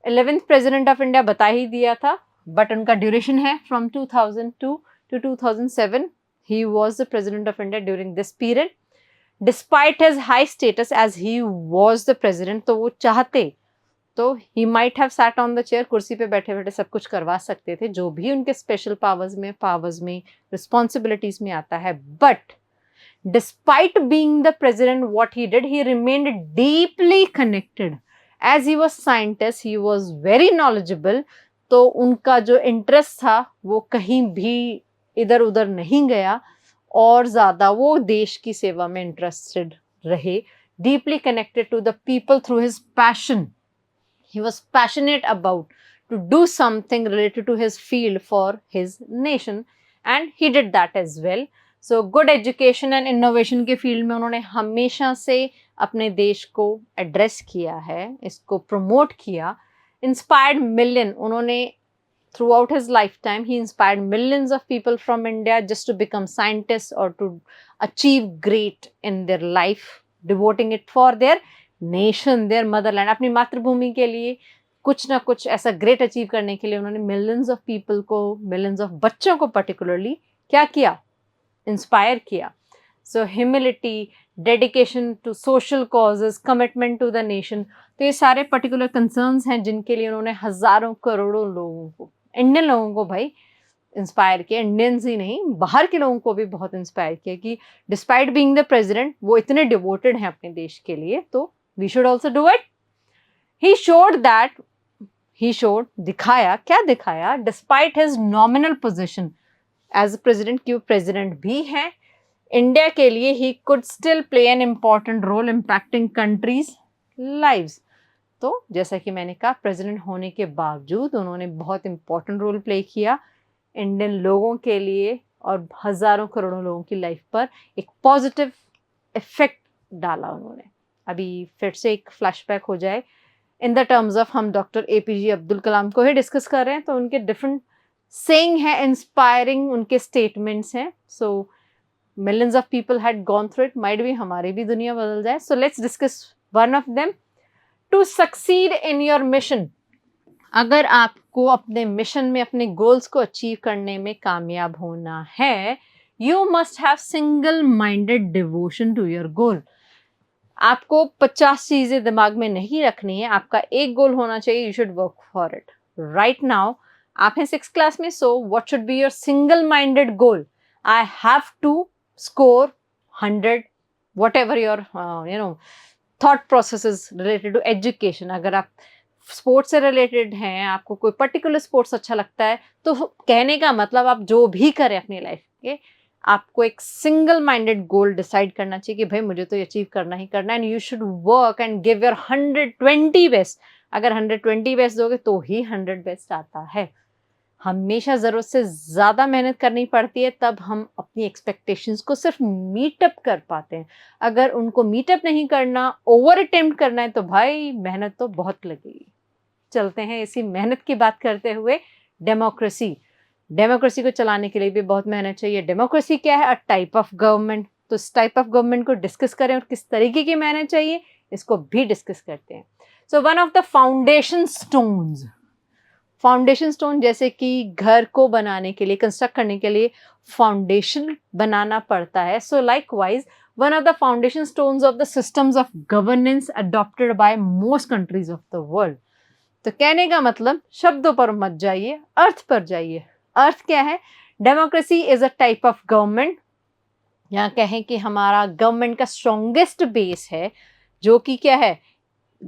11th president of India बता ही दिया था, बट उनका ड्यूरेशन है from 2002 to 2007. He was the president of India during this period. Despite his high status as he was the president, तो वो चाहते तो he might have sat on the chair, कुर्सी पे बैठे बैठे सब कुछ करवा सकते थे, जो भी उनके स्पेशल पावर्स में रिस्पॉन्सिबिलिटीज में आता है। But despite being the president, what he did, he remained deeply connected. As he was scientist, he was very knowledgeable. तो उनका जो इंटरेस्ट था वो कहीं भी इधर उधर नहीं गया और ज़्यादा वो देश की सेवा में इंटरेस्टेड रहे। Deeply connected to the people through his passion. He was passionate about to do something related to his field for his nation and he did that as well. So good education and innovation के field में उन्होंने हमेशा से अपने देश को address किया है, इसको प्रमोट किया। इंस्पायर्ड मिलियन, उन्होंने throughout his lifetime he inspired millions of people from India just to become scientists or to achieve great in their life, devoting it for their nation, their motherland. अपनी मातृभूमि के लिए कुछ ना कुछ ऐसा ग्रेट अचीव करने के लिए उन्होंने मिलियंस ऑफ पीपल को, मिलियंस ऑफ बच्चों को पर्टिकुलरली क्या किया, इंस्पायर किया। So humility, dedication to social causes, commitment to the nation, तो ये सारे पर्टिकुलर कंसर्न्स हैं जिनके लिए उन्होंने हजारों करोड़ों लोगों को, इंडियन लोगों को भाई इंस्पायर किया। इंडियंस ही नहीं, बाहर के लोगों को भी बहुत इंस्पायर किया कि डिस्पाइट बीइंग द प्रेसिडेंट वो इतने डिवोटेड हैं अपने देश के लिए, तो we should also do it. He showed दिखाया, क्या दिखाया, despite his nominal position as a president, कि वो प्रेसिडेंट भी हैं इंडिया के लिए, he could still play an important role impacting countries lives. तो जैसा कि मैंने कहा, प्रेसिडेंट होने के बावजूद उन्होंने बहुत इम्पोर्टेंट रोल प्ले किया इंडियन लोगों के लिए और हज़ारों करोड़ों लोगों की लाइफ पर एक पॉजिटिव इफेक्ट डाला उन्होंने। अभी फिर से एक फ्लैशबैक हो जाए इन द टर्म्स ऑफ, हम डॉक्टर एपीजे अब्दुल कलाम को ही डिस्कस कर रहे हैं, तो उनके डिफरेंट सेइंग है, इंस्पायरिंग उनके स्टेटमेंट्स हैं। So millions of people had gone through it, might भी हमारी भी दुनिया बदल जाए। So let's discuss one of them. To succeed in your mission, अगर आपको अपने मिशन में अपने गोल्स को अचीव करने में कामयाब होना है, you must have single minded devotion to your goal. आपको 50 चीजें दिमाग में नहीं रखनी है, आपका एक गोल होना चाहिए, you should work for it. Right now आप हैं 6th क्लास में, so what should be your single minded goal? I have to score 100, whatever your thought processes related to education. अगर आप स्पोर्ट्स से related हैं, आपको कोई particular sports अच्छा लगता है, तो कहने का मतलब आप जो भी करें अपनी लाइफ के, आपको एक सिंगल माइंडेड गोल डिसाइड करना चाहिए कि भाई मुझे तो अचीव करना ही करना है, and you should work and give your 120 best. अगर 120 बेस्ट दोगे तो ही 100 बेस्ट आता है। हमेशा ज़रूरत से ज़्यादा मेहनत करनी पड़ती है, तब हम अपनी एक्सपेक्टेशंस को सिर्फ मीटअप कर पाते हैं। अगर उनको मीटअप नहीं करना, ओवर अटेम्प्ट करना है, तो भाई मेहनत तो बहुत लगेगी। चलते हैं इसी मेहनत की बात करते हुए डेमोक्रेसी। डेमोक्रेसी को चलाने के लिए भी बहुत मेहनत चाहिए। डेमोक्रेसी क्या है? A type of government. तो इस टाइप ऑफ गवर्नमेंट को डिस्कस करें और किस तरीके की मेहनत चाहिए, इसको भी डिस्कस करते हैं। So one of the foundation stones, foundation stone जैसे कि घर को बनाने के लिए, कंस्ट्रक्ट करने के लिए फाउंडेशन बनाना पड़ता है। सो likewise one of the foundation stones of the systems of governance adopted by most countries of the world. तो कहने का मतलब, शब्दों पर मत जाइए, अर्थ पर जाइए। अर्थ क्या है? Democracy is a type of government, या कहें कि हमारा गवर्नमेंट का स्ट्रॉन्गेस्ट बेस है, जो कि क्या है,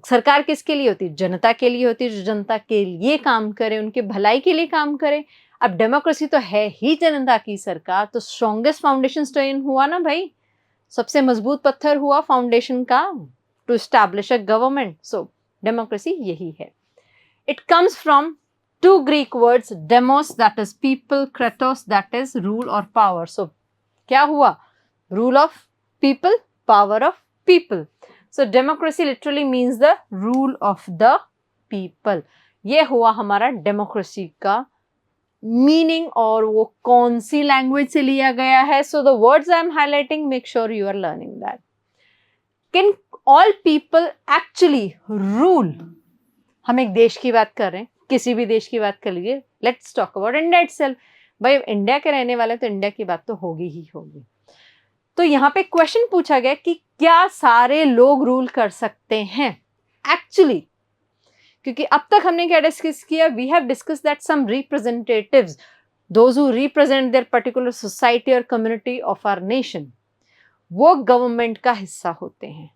सरकार किसके लिए होती है? जनता के लिए होती है, जो जनता के लिए काम करे, उनके भलाई के लिए काम करे। अब डेमोक्रेसी तो है ही जनता की सरकार, तो स्ट्रॉन्गेस्ट फाउंडेशन स्टोन हुआ ना भाई, सबसे मजबूत पत्थर हुआ फाउंडेशन का, to establish a government. So democracy यही है। It comes from two Greek words, demos that is people, kratos that is rule or power. So क्या हुआ? Rule of people, power of people. So democracy literally means the rule of the people. ये हुआ हमारा democracy का meaning और वो कौन सी language से लिया गया है. So the words I am highlighting, make sure you are learning that. Can all people actually rule? हम एक देश की बात कर रहे हैं, किसी भी देश की बात कर लीजिए. Let's talk about India itself. भाई इंडिया के रहने वाले तो इंडिया की बात तो होगी ही होगी. तो यहाँ पे क्वेश्चन पूछा गया कि क्या सारे लोग रूल कर सकते हैं एक्चुअली? क्योंकि अब तक हमने क्या डिस्कस किया? We have discuss that some representatives, those who represent their particular society और कम्युनिटी ऑफ आवर नेशन, वो गवर्नमेंट का हिस्सा होते हैं.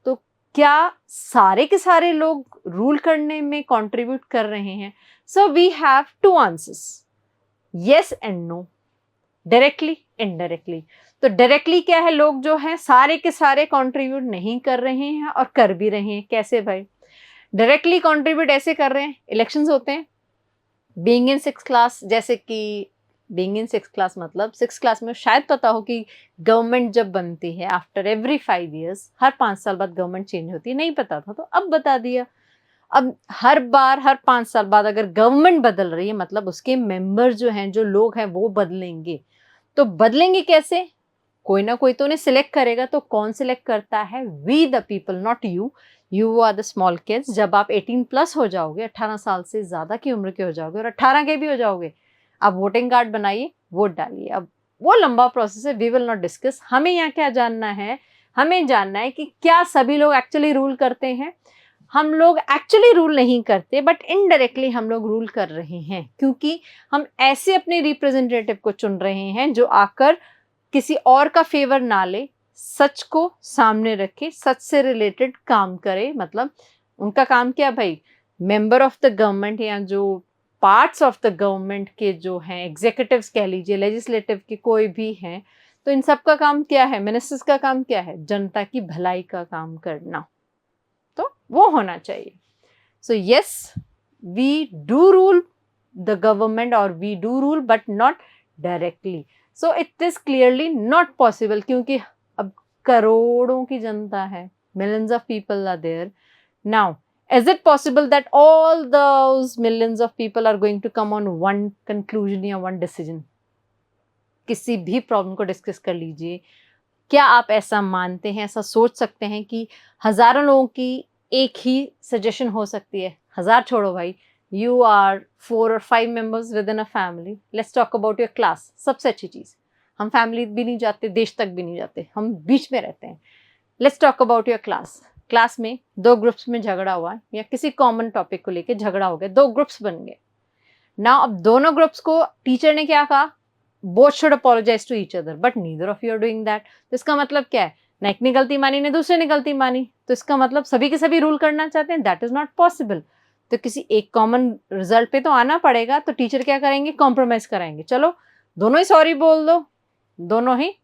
तो क्या सारे के सारे लोग रूल करने में कंट्रीब्यूट कर रहे हैं? So we have two answers, yes and no, directly, indirectly. तो डायरेक्टली क्या है? लोग जो हैं सारे के सारे कंट्रीब्यूट नहीं कर रहे हैं और कर भी रहे हैं. कैसे भाई? डायरेक्टली कंट्रीब्यूट ऐसे कर रहे हैं, इलेक्शंस होते हैं. बीइंग इन 6th क्लास, जैसे कि बीइंग इन 6th क्लास मतलब 6th क्लास में शायद पता हो कि गवर्नमेंट जब बनती है आफ्टर एवरी 5 years, हर 5 साल बाद गवर्नमेंट चेंज होती है. नहीं पता था तो अब बता दिया. अब हर बार हर 5 साल बाद अगर गवर्नमेंट बदल रही है मतलब उसके मेंबर जो हैं, जो लोग हैं वो बदलेंगे. तो बदलेंगे कैसे? कोई ना कोई तो उन्हें सिलेक्ट करेगा. तो कौन सिलेक्ट करता है? We the people, not you. You are the small kids. जब आप 18+ हो जाओगे, 18 साल से ज्यादा की उम्र के हो जाओगे और 18 के भी हो जाओगे, आप वोटिंग कार्ड बनाइए, वोट डालिए. अब वो लंबा प्रोसेस है, वी विल नॉट डिस्कस. हमें यहाँ क्या जानना है? हमें जानना है कि क्या सभी लोग एक्चुअली रूल करते हैं? हम लोग एक्चुअली रूल नहीं करते, बट इनडायरेक्टली हम लोग रूल कर रहे हैं, क्योंकि हम ऐसे अपने रिप्रेजेंटेटिव को चुन रहे हैं जो आकर किसी और का फेवर ना ले, सच को सामने रखे, सच से रिलेटेड काम करे. मतलब उनका काम क्या भाई? मेंबर ऑफ द गवर्नमेंट या जो पार्ट्स ऑफ द गवर्नमेंट के जो हैं, एग्जीक्यूटिव्स कह लीजिए, लेजिस्लेटिव के कोई भी हैं, तो इन सब का काम क्या है? मिनिस्टर्स का काम क्या है? जनता की भलाई का काम करना. तो वो होना चाहिए. So yes, we do rule the government और we do rule but not directly. So it is clearly not possible, क्योंकि अब करोड़ों की जनता है, millions of people are there. Now, is it possible that all those millions of people are going to come on one conclusion या one decision? किसी भी problem को discuss कर लीजिए. क्या आप ऐसा मानते हैं, ऐसा सोच सकते हैं कि हजारों लोगों की एक ही सजेशन हो सकती है? हजार छोड़ो भाई, you are 4 or 5 members within a family. Let's talk about your class. सबसे अच्छी चीज, हम फैमिली भी नहीं जाते, देश तक भी नहीं जाते, हम बीच में रहते हैं. Let's talk about your class. Class में 2 ग्रुप्स में झगड़ा हुआ या किसी कॉमन टॉपिक को लेके झगड़ा हो गया, 2 ग्रुप्स बन गए. नाउ अब दोनों ग्रुप्स को टीचर ने क्या कहा? Both should apologise to each other, but neither of you are doing that. तो इसका मतलब क्या है? ना एक ने गलती मानी, ना दूसरे ने गलती मानी. तो इसका मतलब सभी के सभी रूल करना चाहते हैं. That is not possible. तो किसी एक कॉमन रिजल्ट पे तो आना पड़ेगा. तो टीचर क्या करेंगे? कॉम्प्रोमाइज कराएंगे. चलो दोनों ही सॉरी बोल दो, दोनों ही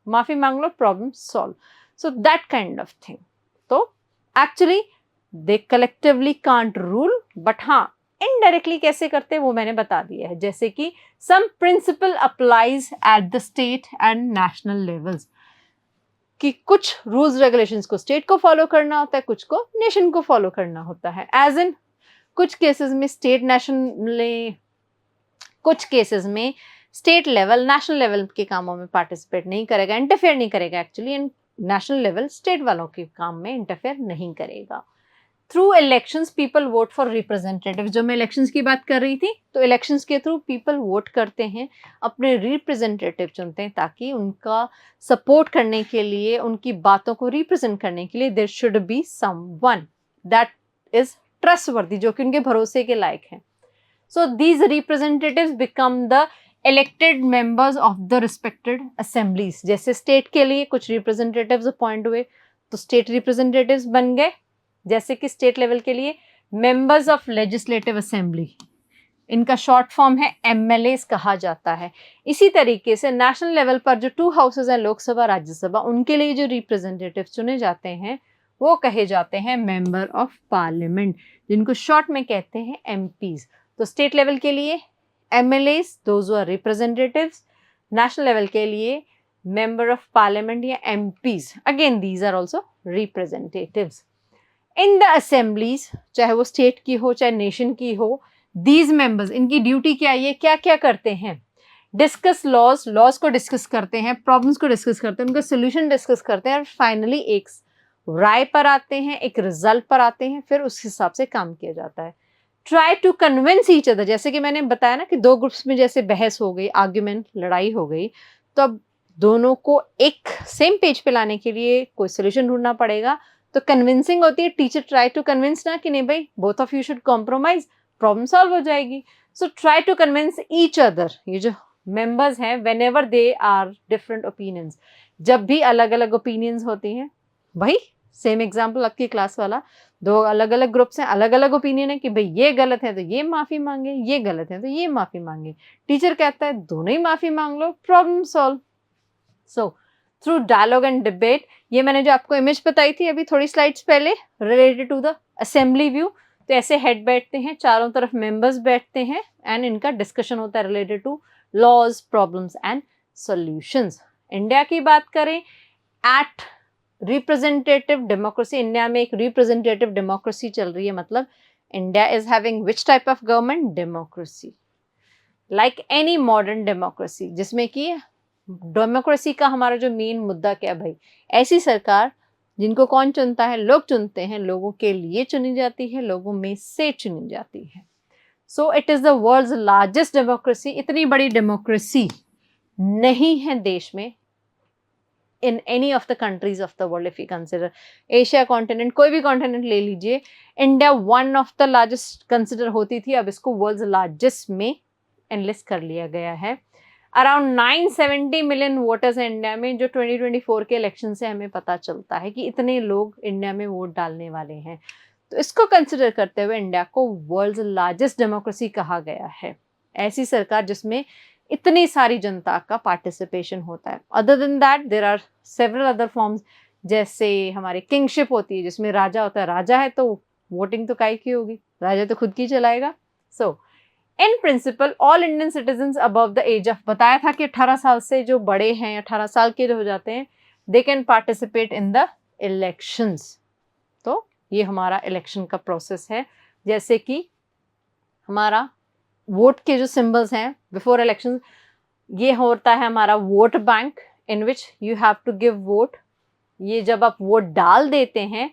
माफी मांग लो, problem solve. So that kind of thing. तो actually they collectively can't rule, but हाँ इनडायरेक्टली कैसे करते हैं वो मैंने बता दिया है. जैसे कि some principle applies at the state and national levels, कि कुछ रूल्स रेगुलेशंस को स्टेट को फॉलो करना होता है, कुछ को नेशन को फॉलो करना होता है. एज इन कुछ केसेस में स्टेट नेशनल, कुछ केसेस में स्टेट लेवल नेशनल लेवल के कामों में पार्टिसिपेट नहीं करेगा, इंटरफेयर नहीं करेगा actually. And national level state वालों के काम में इंटरफेयर नहीं करेगा. Through elections people vote for representative. जो मैं इलेक्शंस की बात कर रही थी, तो इलेक्शंस के थ्रू पीपल वोट करते हैं, अपने रिप्रेजेंटेटिव चुनते हैं, ताकि उनका सपोर्ट करने के लिए, उनकी बातों को रिप्रेजेंट करने के लिए there should be someone that is trustworthy, जो कि उनके भरोसे के लायक हैं. So these representatives become the elected members of the respected assemblies. जैसे स्टेट के लिए कुछ रिप्रेजेंटेटिव्स अपॉइंट हुए तो स्टेट रिप्रेजेंटेटिव्स बन गए. जैसे कि स्टेट लेवल के लिए मेंबर्स ऑफ लेजिस्लेटिव असेंबली, इनका शॉर्ट फॉर्म है MLAs कहा जाता है. इसी तरीके से नेशनल लेवल पर जो 2 हाउसेज हैं, लोकसभा राज्यसभा, उनके लिए जो रिप्रेजेंटेटिव चुने जाते हैं वो कहे जाते हैं मेंबर ऑफ पार्लियामेंट, जिनको शॉर्ट में कहते हैं MPs. तो स्टेट लेवल के लिए MLAs, those are representatives. National level के लिए मेंबर ऑफ पार्लियामेंट या MPs, again these are also representatives. In the assemblies, चाहे वो स्टेट की हो चाहे नेशन की हो, दीज मेंबर्स, इनकी ड्यूटी क्या है, ये क्या क्या करते हैं, डिस्कस लॉज, लॉज को डिस्कस करते हैं, प्रॉब्लम्स को डिस्कस करते हैं, उनका सोल्यूशन डिस्कस करते हैं और फाइनली एक राय पर आते हैं, एक रिजल्ट पर आते हैं, फिर उस हिसाब से काम किया जाता है। Try to convince each other, जैसे कि मैंने बताया ना कि दो ग्रुप्स में जैसे बहस हो गई, आर्ग्यूमेंट, लड़ाई हो गई, तो अब दोनों को एक सेम पेज पे लाने के लिए कोई सोल्यूशन ढूंढना पड़ेगा। तो कन्विंसिंग होती है, टीचर ट्राई टू कन्विंस ना कि नहीं भाई both of you should compromise, problem solve हो जाएगी। So try to convince each other, ये जो मेंबर्स हैं, whenever they are different opinions, जब भी अलग अलग ओपिनियंस होती हैं, भाई सेम एग्जाम्पल आपकी क्लास वाला, दो अलग अलग ग्रुप्स हैं, अलग अलग ओपिनियन है कि भाई ये गलत है तो ये माफी मांगे, ये गलत है तो ये माफी मांगे, टीचर कहता है दोनों ही माफी मांग लो, problem solve. So through dialogue and debate, ये मैंने जो आपको इमेज बताई थी अभी थोड़ी स्लाइड्स पहले related to the assembly view, तो ऐसे हेड बैठते हैं, चारों तरफ मेंबर्स बैठते हैं एंड इनका डिस्कशन होता है related to laws, problems and solutions. India की बात करें, एट रिप्रेजेंटेटिव डेमोक्रेसी, इंडिया में एक रिप्रेजेंटेटिव डेमोक्रेसी चल रही है, मतलब India is having which type of government, democracy, like any modern democracy, जिसमें कि डेमोक्रेसी का हमारा जो मेन मुद्दा क्या है भाई, ऐसी सरकार जिनको कौन चुनता है, लोग चुनते हैं, लोगों के लिए चुनी जाती है, लोगों में से चुनी जाती है। So it is the world's largest democracy, इतनी बड़ी डेमोक्रेसी नहीं है देश में in any of the countries of the world. If you consider Asia continent, कोई भी continent ले लीजिए, India one of the largest consider होती थी, अब इसको world's largest में enlist कर लिया गया है। अराउंड 970 मिलियन वोटर्स हैं इंडिया में, जो 2024 के इलेक्शन से हमें पता चलता है कि इतने लोग इंडिया में वोट डालने वाले हैं। तो इसको कंसिडर करते हुए इंडिया को वर्ल्ड्स लार्जेस्ट डेमोक्रेसी कहा गया है, ऐसी सरकार जिसमें इतनी सारी जनता का पार्टिसिपेशन होता है। Other than that there are several other forms, जैसे हमारी किंगशिप होती है जिसमें राजा होता है, राजा है तो वोटिंग तो काहे की होगी, राजा तो खुद की चलाएगा। So in principle all Indian citizen above the age of, बताया था कि 18 साल से जो बड़े हैं, 18 साल के हो जाते हैं, they can participate in the elections. तो ये हमारा इलेक्शन का प्रोसेस है, जैसे कि हमारा वोट के जो सिंबल्स हैं बिफोर इलेक्शन, ये होता है हमारा vote bank in which you have to give vote. ये जब आप वोट डाल देते हैं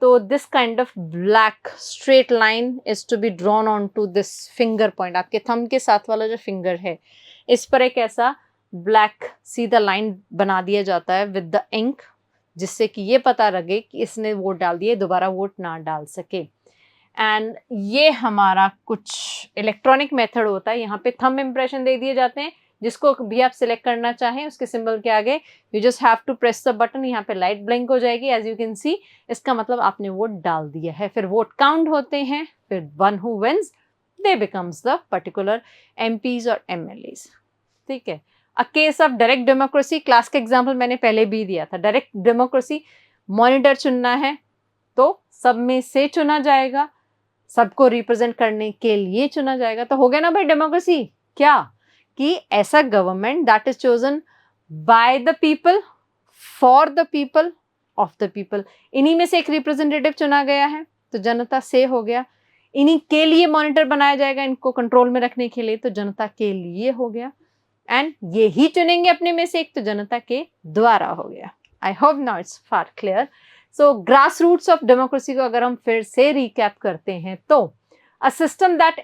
तो this kind of black straight line is to be drawn on to this finger point, आपके थंब के साथ वाला जो फिंगर है इस पर एक ऐसा ब्लैक सीधा लाइन बना दिया जाता है विद द इंक, जिससे कि ये पता लगे कि इसने वोट डाल दिए, दोबारा वोट ना डाल सके। एंड ये हमारा कुछ इलेक्ट्रॉनिक मेथड होता है, यहाँ पे थंब इम्प्रेशन दे दिए जाते हैं, जिसको भी आप सिलेक्ट करना चाहें उसके सिंबल के आगे you just have to press the button, यहाँ पे लाइट ब्लिंक हो जाएगी एज यू कैन सी, इसका मतलब आपने वोट डाल दिया है। फिर वोट काउंट होते हैं, फिर one who wins they becomes the particular MPs और एमएलएज। ठीक है, a case of direct democracy, class का एग्जाम्पल मैंने पहले भी दिया था। डायरेक्ट डेमोक्रेसी, मॉनिटर चुनना है तो सब में से चुना जाएगा, सबको रिप्रेजेंट करने के लिए चुना जाएगा, तो हो गया ना भाई डेमोक्रेसी। क्या कि ऐसा government that is chosen by the people for the people of the people, इन्हीं में से एक रिप्रेजेंटेटिव चुना गया है तो जनता से हो गया, इन्हीं के लिए मॉनिटर बनाया जाएगा इनको कंट्रोल में रखने के लिए तो जनता के लिए हो गया, एंड ये ही चुनेंगे अपने में से एक तो जनता के द्वारा हो गया। I hope now it's far clear. So grass roots of democracy को अगर हम फिर से रिकैप करते हैं तो a system that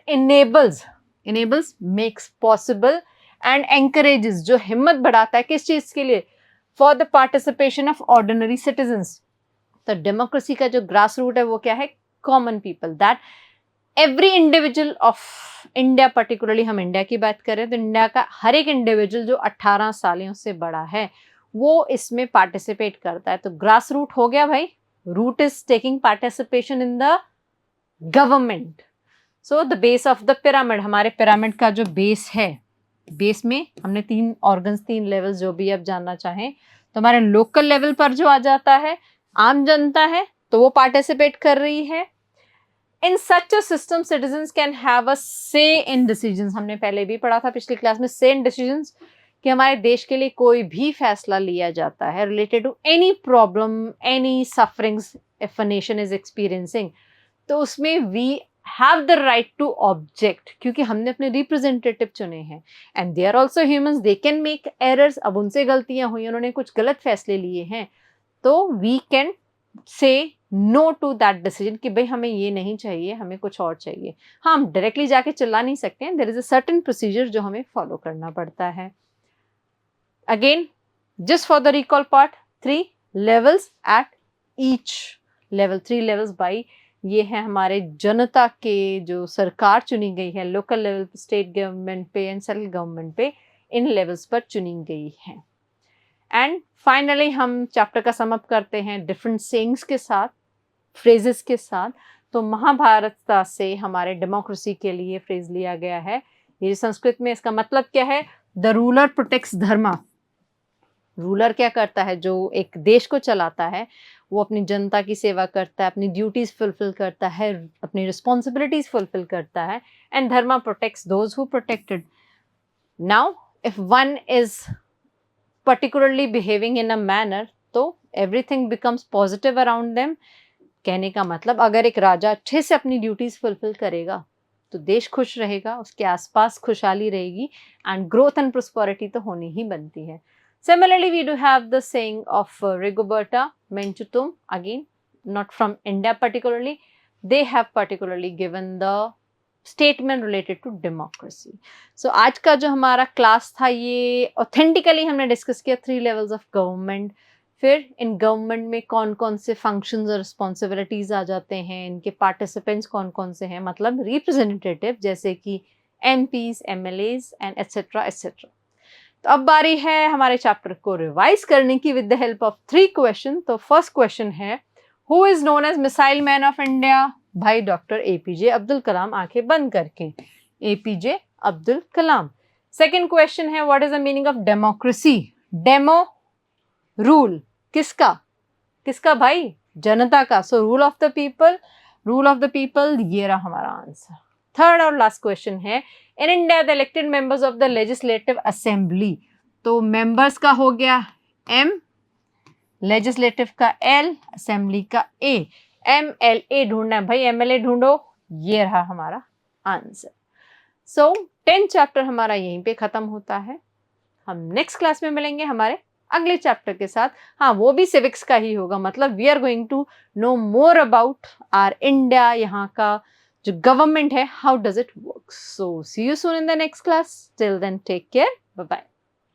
enables makes possible and encourages, जो हिम्मत बढ़ाता है किस चीज के लिए, for the participation of ordinary citizens. तो डेमोक्रेसी का जो ग्रास रूट है वो क्या है, common people, that every individual of India, particularly हम इंडिया की बात करें तो इंडिया का हर एक इंडिविजुअल जो 18 सालों से बड़ा है वो इसमें पार्टिसिपेट करता है। तो ग्रास रूट हो गया भाई, root is taking participation in the government. So the base of the pyramid, हमारे पिरामिड का जो बेस है, बेस में हमने 3 ऑर्गन्स, 3 लेवल्स, जो भी आप जानना चाहें, तो हमारे लोकल लेवल पर जो आ जाता है आम जनता है तो वो पार्टिसिपेट कर रही है। In such a system citizens can have a say in decisions, हमने पहले भी पढ़ा था पिछली क्लास में, से इन डिसीजंस, कि हमारे देश के लिए कोई भी फैसला लिया जाता है related to any problem, any sufferings if a nation is experiencing, तो उसमें we have the right to object, क्योंकि हमने अपने रिप्रेजेंटेटिव चुने हैं, and they are also humans, they can make errors. अब उनसे गलतियां हुई, उन्होंने कुछ गलत फैसले लिए हैं, तो we can say no to that decision कि भाई हमें ये नहीं चाहिए, हमें कुछ और चाहिए। हाँ, हम डायरेक्टली जाके चिल्ला नहीं सकते हैं, there is a certain procedure जो हमें फॉलो करना पड़ता है। Again, just for the recall part, 3 levels at each level, 3 levels by, ये है हमारे जनता के जो सरकार चुनी गई है, लोकल लेवल, स्टेट गवर्नमेंट पे एंड सेंट्रल गवर्नमेंट पे, इन लेवल्स पर चुनी गई है। एंड फाइनली हम चैप्टर का समअप करते हैं डिफरेंट सेइंग्स के साथ, फ्रेजेस के साथ। तो महाभारत से हमारे डेमोक्रेसी के लिए फ्रेज लिया गया है। ये संस्कृत में इसका मतलब क्या है? The ruler protects Dharma. Ruler क्या करता है? जो एक देश को चलाता है, वो अपनी जनता की सेवा करता है, अपनी ड्यूटीज फुलफिल करता है, अपनी रिस्पॉन्सिबिलिटीज फुलफिल करता है, and Dharma protects those who protected. Now if one is particularly behaving in a manner, तो everything becomes positive around them। कहने का मतलब, अगर एक राजा अच्छे से अपनी ड्यूटीज फुलफिल करेगा तो देश खुश रहेगा, उसके आसपास खुशहाली रहेगी, एंड ग्रोथ एंड प्रोस्पेरिटी तो होनी ही बनती है। Similarly, we do have the saying of Rigoberta Menchutum, again not from India particularly, they have particularly given the statement related to democracy. सो आज का जो हमारा क्लास था, ये ऑथेंटिकली हमने डिस्कस किया 3 लेवल्स ऑफ गवर्नमेंट। फिर इन गवर्नमेंट में कौन कौन से फंक्शंस और रिस्पॉन्सिबिलिटीज आ जाते हैं, इनके पार्टिसिपेंट्स कौन कौन से हैं, मतलब रिप्रेजेंटेटिव, जैसे कि MPs, MLAs and etcetera etcetera. तो अब बारी है हमारे चैप्टर को रिवाइज करने की with the help of 3 question. तो फर्स्ट क्वेश्चन है, who is known as missile man of India? भाई डॉक्टर एपीजे अब्दुल कलाम, आंखें बंद करके, A P J Abdul Kalam. Second question है, what is the meaning of democracy? Demo rule, किसका? किसका भाई? जनता का। So rule of the people, rule of the people, ये रहा हमारा आंसर। थर्ड और लास्ट क्वेश्चन है, in India the elected members of the legislative assembly. तो मेंबर्स का हो गया एम, लेजिस्लेटिव का एल, असेंबली का ए। MLA ढूंढना है भाई, MLA ढूंढो, ये रहा हमारा आंसर। सो 10 चैप्टर हमारा यहीं पे खत्म होता है। हम नेक्स्ट क्लास में मिलेंगे हमारे अगले चैप्टर के साथ। हाँ, वो भी सिविक्स का ही होगा, मतलब we are going to know more about our India, यहाँ का जो गवर्नमेंट है, how does it work. So see you soon in the next class. Till then take care, bye bye.